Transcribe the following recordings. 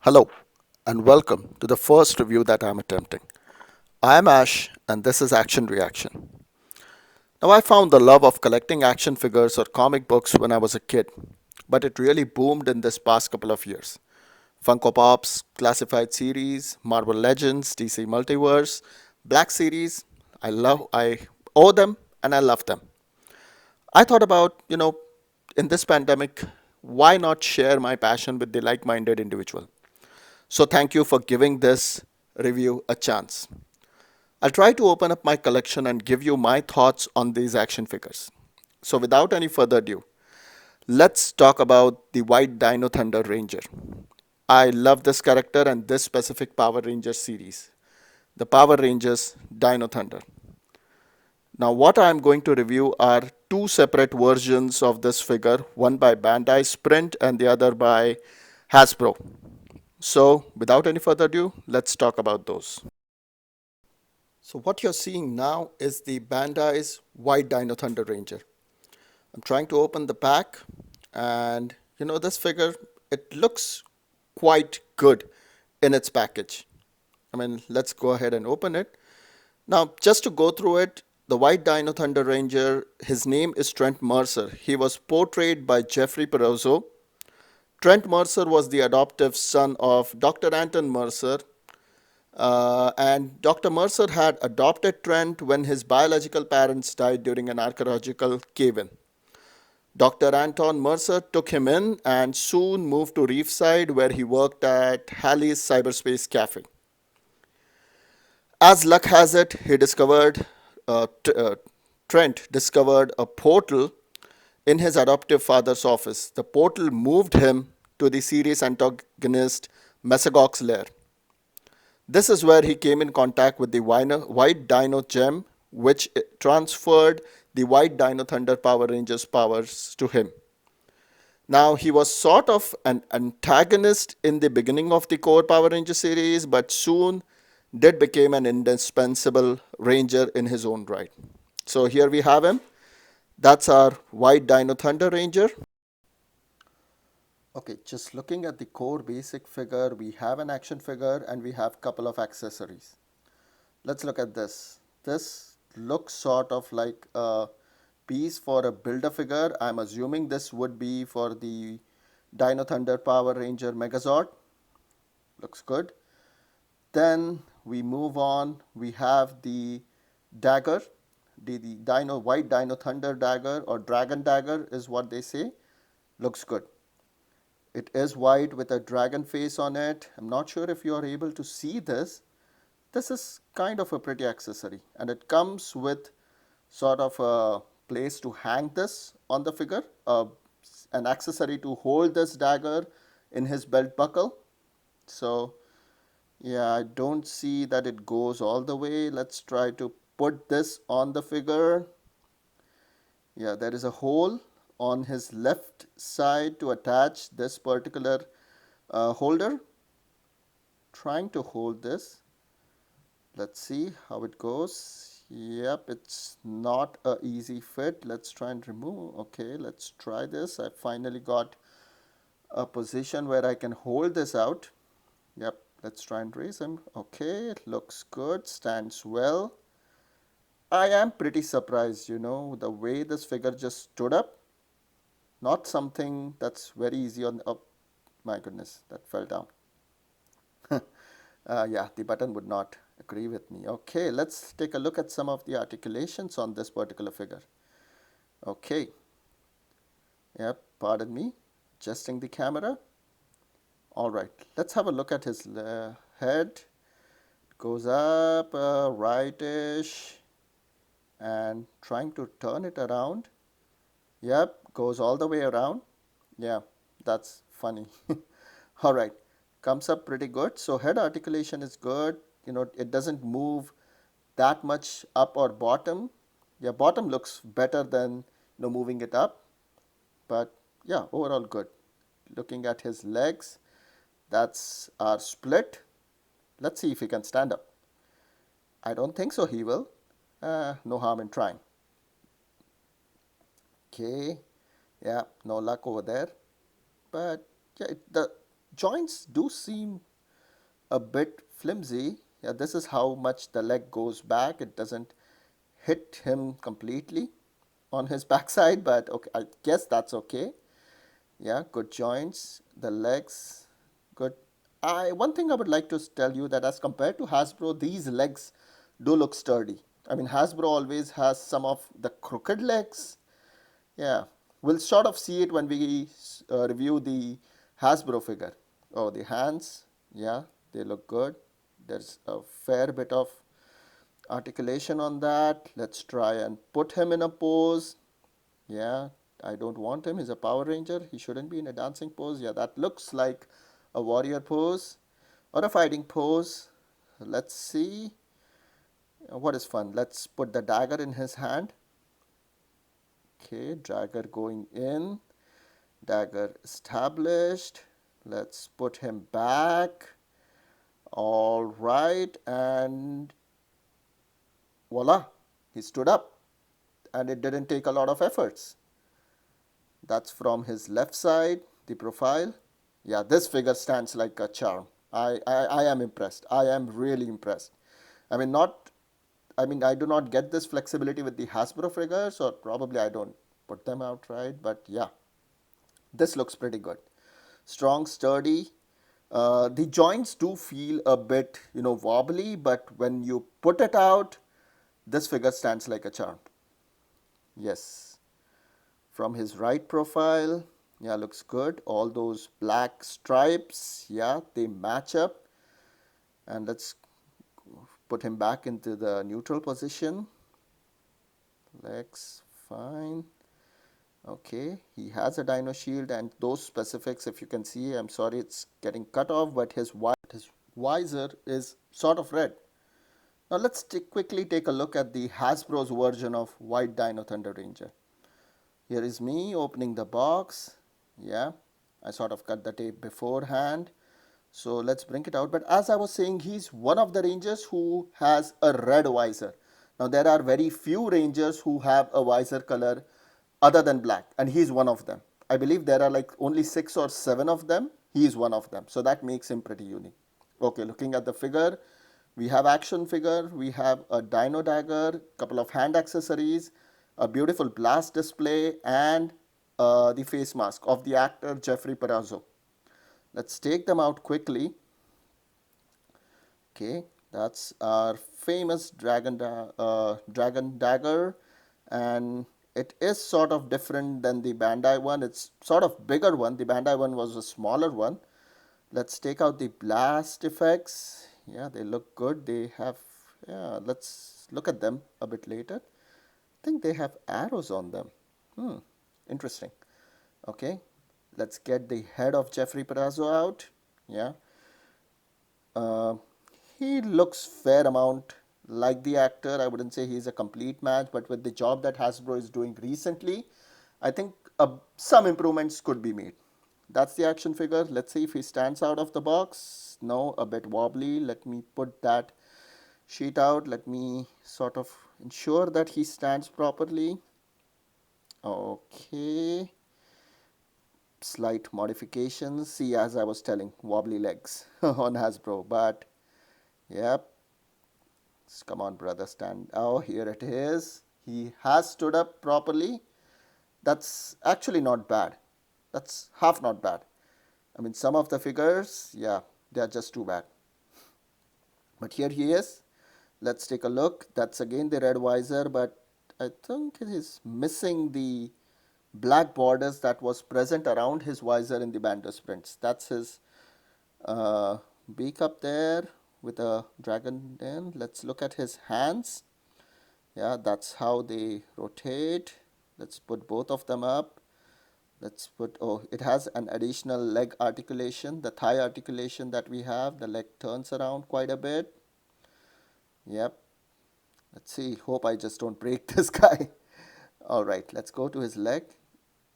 Hello, and welcome to the first review that I'm attempting. I am Ash, and this is Action Reaction. Now, I found the love of collecting action figures or comic books when I was a kid, but it really boomed in this past couple of years. Funko Pops, Classified Series, Marvel Legends, DC Multiverse, Black Series, I owe them, and I love them. I thought about, in this pandemic, why not share my passion with the like minded individual? So thank you for giving this review a chance. I'll try to open up my collection and give you my thoughts on these action figures. So without any further ado, let's talk about the White Dino Thunder Ranger. I love this character and this specific Power Rangers series, the Power Rangers Dino Thunder. Now, what I'm going to review are two separate versions of this figure, one by Bandai Sprint and the other by Hasbro. So, without any further ado, let's talk about those. So, what you're seeing now is the Bandai's White Dino Thunder Ranger. I'm trying to open the pack, and this figure, it looks quite good in its package. I mean, let's go ahead and open it. Now, just to go through it, the White Dino Thunder Ranger, his name is Trent Mercer. He was portrayed by Jeffrey Perozzo. Trent Mercer was the adoptive son of Dr. Anton Mercer, and Dr. Mercer had adopted Trent when his biological parents died during an archaeological cave in. Dr. Anton Mercer took him in and soon moved to Reefside, where he worked at Halley's Cyberspace Cafe. As luck has it, uh, t- uh, Trent discovered a portal in his adoptive father's office. The portal moved him to the series antagonist Mesagog's lair. This is where he came in contact with the White Dino gem, which transferred the White Dino Thunder Power Rangers powers to him. Now, he was sort of an antagonist in the beginning of the core Power Ranger series, but soon did become an indispensable Ranger in his own right. So here we have him. That's our White Dino Thunder Ranger. Okay, just looking at the core basic figure, we have an action figure and we have a couple of accessories. Let's look at this. This looks sort of like a piece for a builder figure. I'm assuming this would be for the Dino Thunder Power Ranger Megazord. Looks good. Then we move on. We have the dagger, the White Dino Thunder dagger or Dragon dagger is what they say. Looks good. It is white with a dragon face on it. I'm not sure if you are able to see this. This is kind of a pretty accessory, and it comes with sort of a place to hang this on the figure, an accessory to hold this dagger in his belt buckle. So yeah, I don't see that it goes all the way. Let's try to put this on the figure. Yeah, there is a hole on his left side to attach this particular holder. Trying to hold this. Let's see how it goes. Yep, it's not a easy fit. Let's try and remove. Okay, let's try this. I finally got a position where I can hold this out. Yep, let's try and raise him. Okay, looks good, stands well. I am pretty surprised, the way this figure just stood up. Not something that's very easy on, oh my goodness, that fell down. Yeah, the button would not agree with me. Okay, let's take a look at some of the articulations on this particular figure. Okay, yep, pardon me, adjusting the camera. All right, let's have a look at his head. Goes up rightish and trying to turn it around. Yep, goes all the way around. Yeah, that's funny. All right, comes up pretty good. So head articulation is good. It doesn't move that much up or bottom. Yeah, bottom looks better than moving it up. But yeah, overall good. Looking at his legs, that's our split. Let's see if he can stand up. I don't think so he will. No harm in trying. Okay, yeah, no luck over there. But yeah, the joints do seem a bit flimsy. Yeah, this is how much the leg goes back. It doesn't hit him completely on his backside, but okay, I guess that's okay. Yeah, good joints. The legs, good. One thing I would like to tell you that as compared to Hasbro, these legs do look sturdy. I mean, Hasbro always has some of the crooked legs. Yeah, we'll sort of see it when we review the Hasbro figure. Oh, the hands, yeah, they look good. There's a fair bit of articulation on that. Let's try and put him in a pose. Yeah, I don't want him. He's a Power Ranger. He shouldn't be in a dancing pose. Yeah, that looks like a warrior pose or a fighting pose. Let's see. What is fun? Let's put the dagger in his hand. Okay, dagger going in. Dagger established. Let's put him back. All right, and voila, he stood up. And it didn't take a lot of efforts. That's from his left side, the profile. Yeah, this figure stands like a charm. I am impressed. I am really impressed. I mean, not, I mean, I do not get this flexibility with the Hasbro figures, or probably I don't put them out right, but yeah, this looks pretty good. Strong, sturdy. The joints do feel a bit, wobbly, but when you put it out, this figure stands like a charm. Yes. From his right profile, yeah, looks good. All those black stripes, yeah, they match up. And let's put him back into the neutral position. Legs, fine. Okay, he has a dino shield, and those specifics, if you can see, I'm sorry it's getting cut off, but his visor is sort of red. Now let's quickly take a look at the Hasbro's version of White Dino Thunder Ranger. Here is me opening the box. Yeah, I sort of cut the tape beforehand. So let's bring it out. But as I was saying, he's one of the Rangers who has a red visor. Now there are very few Rangers who have a visor color other than black, and he's one of them. I believe there are like only 6 or 7 of them. He is one of them. So that makes him pretty unique. Okay, looking at the figure, we have action figure, we have a dino dagger, couple of hand accessories, a beautiful blast display, and the face mask of the actor Jeffrey Perazzo. Let's take them out quickly. Okay, that's our famous dragon dagger, and it is sort of different than the Bandai one. It's sort of bigger one. The Bandai one was a smaller one. Let's take out the blast effects. Yeah, they look good. They have, yeah, let's look at them a bit later. I think they have arrows on them. Interesting. Okay, let's get the head of Jeffrey Perazzo out. Yeah. Uh, he looks fair amount like the actor. I wouldn't say he's a complete match, but with the job that Hasbro is doing recently, I think some improvements could be made. That's the action figure. Let's see if he stands out of the box. No, a bit wobbly. Let me put that sheet out. Let me sort of ensure that he stands properly. Okay. Slight modifications. See, as I was telling, wobbly legs on Hasbro. But, yep. Come on, brother, stand. Oh, here it is. He has stood up properly. That's actually not bad. That's half not bad. I mean, some of the figures, yeah, they are just too bad. But here he is. Let's take a look. That's again the red visor, but I think it is missing the black borders that was present around his visor in the Bandai prints. That's his beak up there with a dragon in. Let's look at his hands. Yeah, that's how they rotate. Let's put both of them up. Let's put, oh, it has an additional leg articulation, the thigh articulation that we have. The leg turns around quite a bit. Yep. Let's see. Hope I just don't break this guy. All right, let's go to his leg.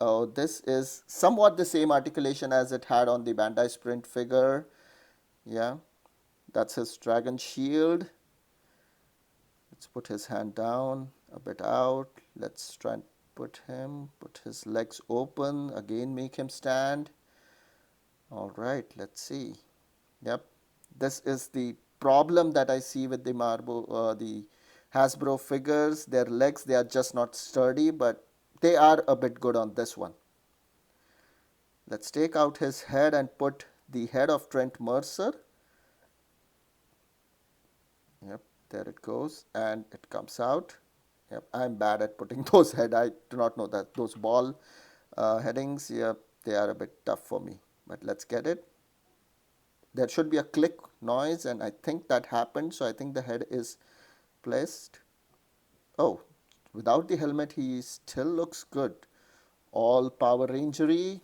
Oh, this is somewhat the same articulation as it had on the Bandai Sprint figure. Yeah, that's his dragon shield. Let's put his hand down, a bit out. Let's try and put his legs open. Again, make him stand. All right, let's see. Yep, this is the problem that I see with the Hasbro figures. Their legs, they are just not sturdy, but they are a bit good on this one. Let's take out his head and put the head of Trent Mercer. Yep, there it goes, and it comes out. Yep, I'm bad at putting those head. I do not know that those ball headings. Yep, they are a bit tough for me. But let's get it. There should be a click noise, and I think that happened. So I think the head is placed. Oh, without the helmet, he still looks good. All Power Rangery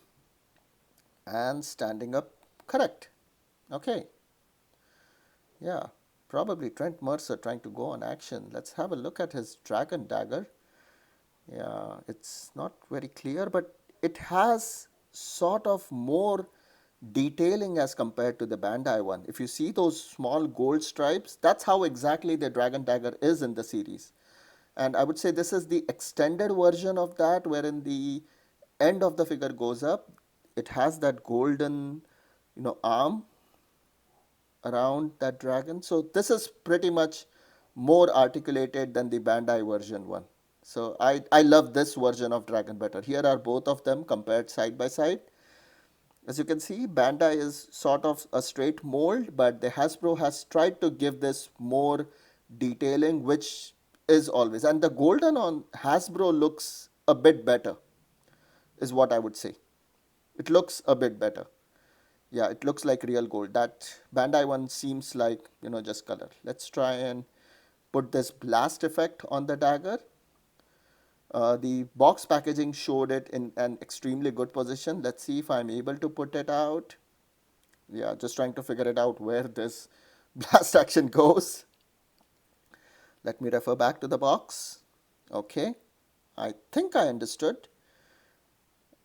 and standing up correct. Okay, yeah, probably Trent Mercer trying to go on action. Let's have a look at his dragon dagger. Yeah, it's not very clear, but it has sort of more detailing as compared to the Bandai one. If you see those small gold stripes, that's how exactly the Dragon Dagger is in the series. And I would say this is the extended version of that, wherein the end of the figure goes up. It has that golden, arm around that dragon. So this is pretty much more articulated than the Bandai version one. So I love this version of Dragon better. Here are both of them compared side by side. As you can see, Bandai is sort of a straight mold, but the Hasbro has tried to give this more detailing, which is always. And the golden on Hasbro looks a bit better, is what I would say. It looks a bit better. Yeah, it looks like real gold. That Bandai one seems like, just color. Let's try and put this blast effect on the dagger. The box packaging showed it in an extremely good position. Let's see if I'm able to put it out. Yeah, just trying to figure it out where this blast action goes. Let me refer back to the box. Okay, I think I understood.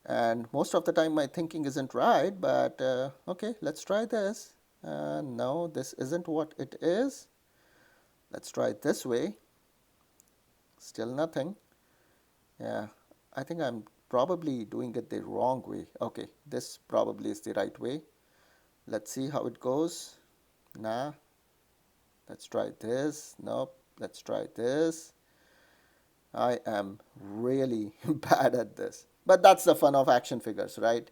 And most of the time my thinking isn't right, but okay, let's try this. No, this isn't what it is. Let's try it this way. Still nothing. Yeah, I think I'm probably doing it the wrong way. Okay, this probably is the right way. Let's see how it goes. Nah, let's try this. Nope, let's try this. I am really bad at this. But that's the fun of action figures, right?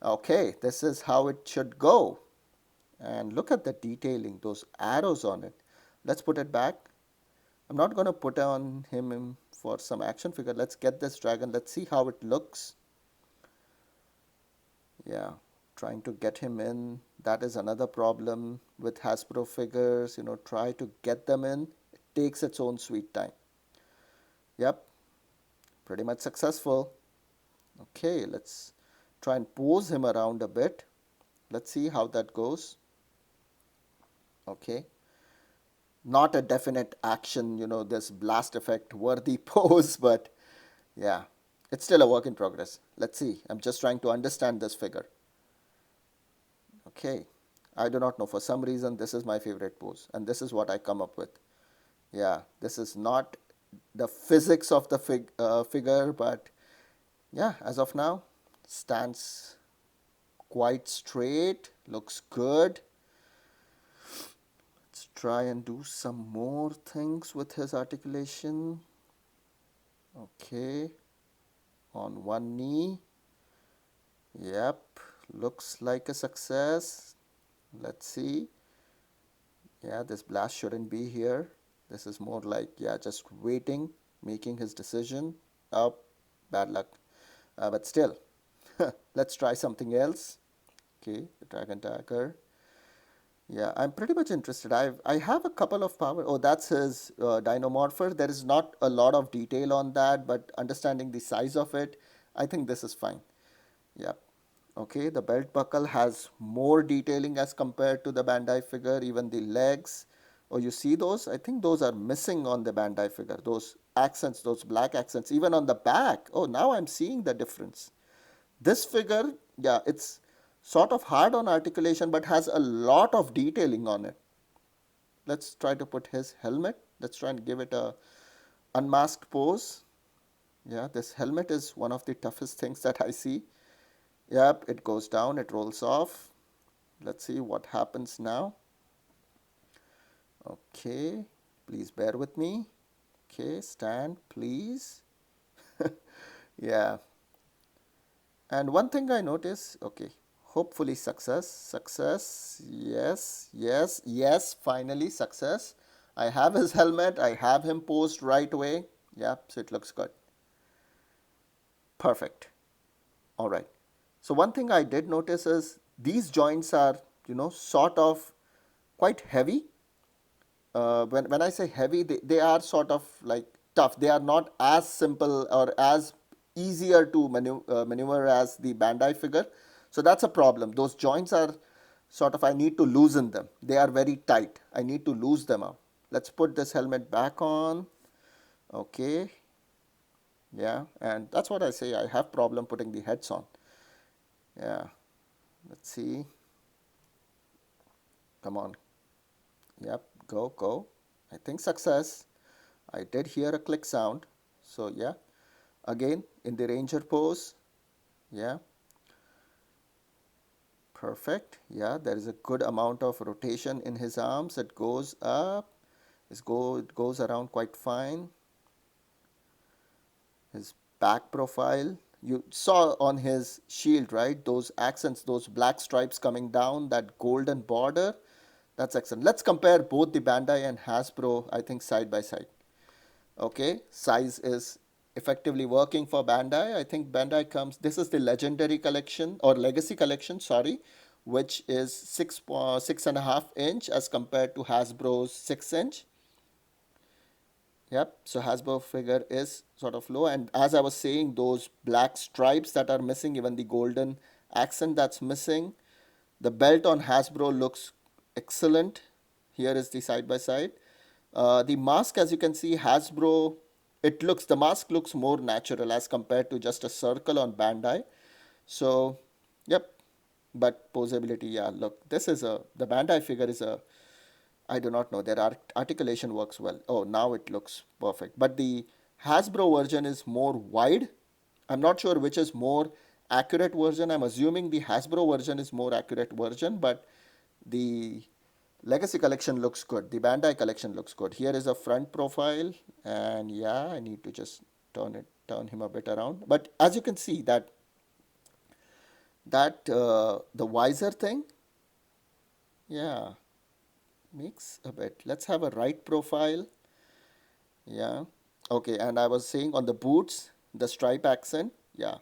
Okay, this is how it should go. And look at the detailing, those arrows on it. Let's put it back. I'm not going to put on him for some action figure. Let's get this dragon. Let's see how it looks. Yeah, trying to get him in. That is another problem with Hasbro figures. Try to get them in. It takes its own sweet time. Yep, pretty much successful. Okay, let's try and pose him around a bit. Let's see how that goes. Okay, not a definite action, this blast effect worthy pose, but yeah, it's still a work in progress. Let's see. I'm just trying to understand this figure. Okay, I do not know. For some reason, this is my favorite pose, and this is what I come up with. Yeah, this is not the physics of the figure, but yeah, as of now, stands quite straight, looks good. Let's try and do some more things with his articulation. Okay, on one knee. Yep, looks like a success. Let's see. Yeah, this blast shouldn't be here. This is more like, yeah, just waiting, making his decision. Oh, bad luck. But still, let's try something else. Okay, the Dragon Dagger. Yeah, I'm pretty much interested. I have a couple of power. Oh, that's his Dino Morpher. There is not a lot of detail on that, but understanding the size of it, I think this is fine. Yep. Okay, the belt buckle has more detailing as compared to the Bandai figure, even the legs. Oh, you see those? I think those are missing on the Bandai figure. Those accents, those black accents, even on the back. Oh, now I'm seeing the difference. This figure, yeah, it's sort of hard on articulation, but has a lot of detailing on it. Let's try to put his helmet. Let's try and give it a unmasked pose. Yeah, this helmet is one of the toughest things that I see. Yep, it goes down, it rolls off. Let's see what happens now. Okay, please bear with me. Okay, stand, please. Yeah, and one thing I notice, okay, hopefully success, yes, yes, yes, finally success. I have his helmet, I have him posed right away. Yep, so it looks good. Perfect. All right. So one thing I did notice is these joints are, sort of quite heavy. When I say heavy, they are sort of like tough. They are not as simple or as easier to maneuver as the Bandai figure. So that's a problem. Those joints are sort of, I need to loosen them. They are very tight. I need to loose them up. Let's put this helmet back on. Okay. Yeah. And that's what I say. I have problem putting the heads on. Yeah. Let's see. Come on. Yep. Go, go. I think success. I did hear a click sound. So yeah, again in the ranger pose. Yeah, perfect. Yeah, there is a good amount of rotation in his arms. It goes up. It goes around quite fine. His back profile. You saw on his shield, right? Those accents, those black stripes coming down, that golden border. That's excellent. Let's compare both the Bandai and Hasbro, I think, side by side. Okay, size is effectively working for Bandai. I think Bandai comes, this is the legendary collection or legacy collection, sorry, which is 6.5 inch as compared to Hasbro's 6 inch. Yep, so Hasbro figure is sort of low, and as I was saying, those black stripes that are missing, even the golden accent that's missing. The belt on Hasbro looks excellent. Here is the side by side. The mask, as you can see, Hasbro, the mask looks more natural as compared to just a circle on Bandai. So, yep. But posability, yeah, look, the Bandai figure is I do not know, their articulation works well. Oh, now it looks perfect. But the Hasbro version is more wide. I'm not sure which is more accurate version. I'm assuming the Hasbro version is more accurate version, but the Legacy collection looks good. The Bandai collection looks good. Here is a front profile, and yeah, I need to just turn him a bit around. But as you can see, that the visor thing, yeah, makes a bit. Let's have a right profile. Yeah. Okay, and I was saying on the boots, the stripe accent. Yeah.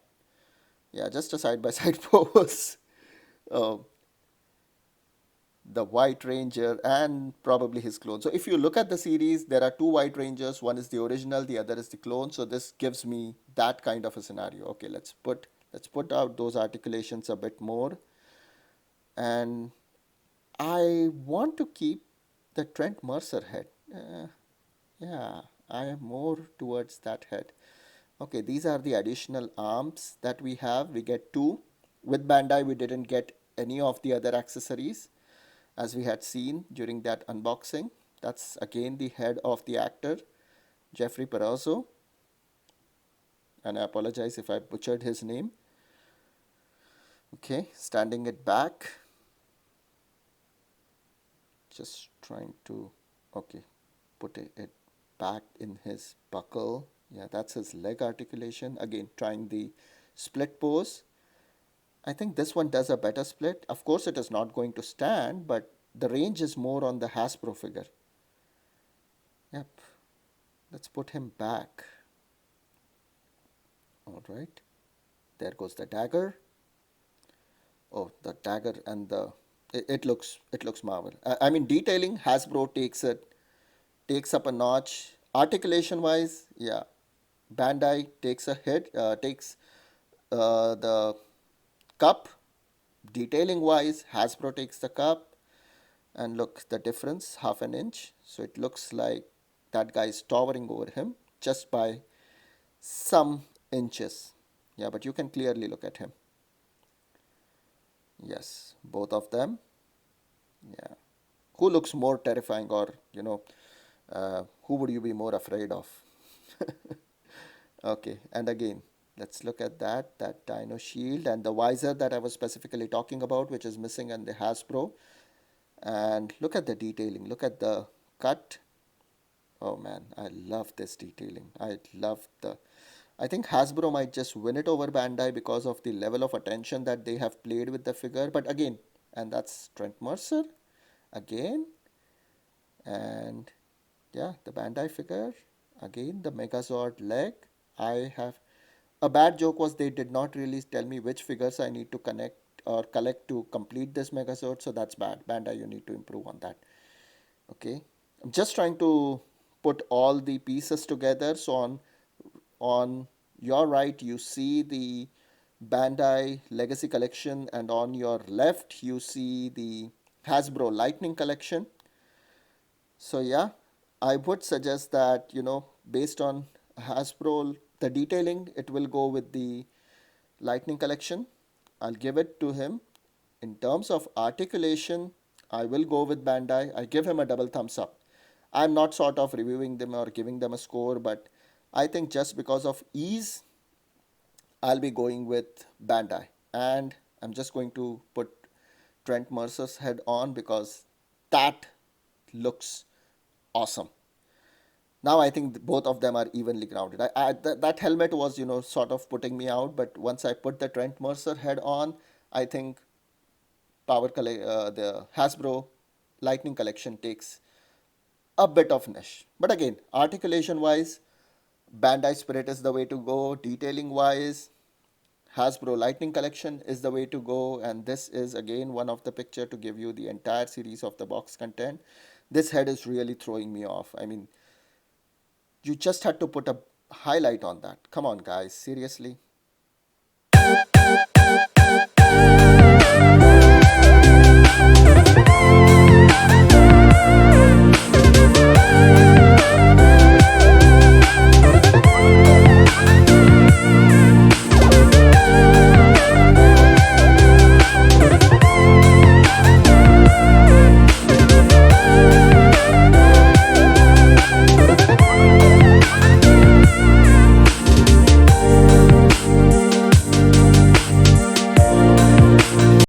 Yeah, just a side by side pose. Oh, the White Ranger and probably his clone. So if you look at the series, there are two White Rangers. One is the original, the other is the clone. So this gives me that kind of a scenario. Okay, let's put out those articulations a bit more. And I want to keep the Trent Mercer head. Yeah, I am more towards that head. Okay, these are the additional arms that we have. We get two. With Bandai, we didn't get any of the other accessories as we had seen during that unboxing. That's again the head of the actor, Jeffrey Perazzo. And I apologize if I butchered his name. Okay, standing it back. Just trying to, okay, put it back in his buckle. Yeah, that's his leg articulation. Again, trying the split pose. I think this one does a better split. Of course, it is not going to stand, but the range is more on the Hasbro figure. Yep, let's put him back. All right, there goes the dagger. Oh, the dagger and it looks marvel. I mean, detailing, Hasbro takes up a notch. Articulation wise, yeah, Bandai takes a hit, takes the cup. Detailing wise, Hasbro takes the cup. And look, the difference, half an inch. So it looks like that guy is towering over him just by some inches. Yeah, but you can clearly look at him. Yes, both of them. Yeah. Who looks more terrifying, or, who would you be more afraid of? Okay, and again, Let's look at that Dino shield and the visor that I was specifically talking about, which is missing in the Hasbro. And look at the detailing. Look at the cut. Oh man, I love this detailing. I love the. I think Hasbro might just win it over Bandai because of the level of attention that they have played with the figure. But again, and that's Trent Mercer again. And yeah, the Bandai figure again, the Megazord leg. I have a bad joke was they did not really tell me which figures I need to connect or collect to complete this Megazord, so that's bad. Bandai, you need to improve on that. Okay, I'm just trying to put all the pieces together. So on your right you see the Bandai Legacy Collection, and on your left you see the Hasbro Lightning Collection. So yeah, I would suggest that, based on Hasbro, the detailing, it will go with the Lightning Collection. I'll give it to him. In terms of articulation, I will go with Bandai. I give him a double thumbs up. I'm not sort of reviewing them or giving them a score, but I think just because of ease, I'll be going with Bandai. And I'm just going to put Trent Mercer's head on because that looks awesome. Now I think both of them are evenly grounded. That helmet was, sort of putting me out, but once I put the Trent Mercer head on, I think the Hasbro Lightning Collection takes a bit of niche. But again, articulation wise, Bandai Spirit is the way to go. Detailing wise, Hasbro Lightning Collection is the way to go. And this is again one of the picture to give you the entire series of the box content. This head is really throwing me off. I mean, you just had to put a highlight on that. Come on, guys, seriously.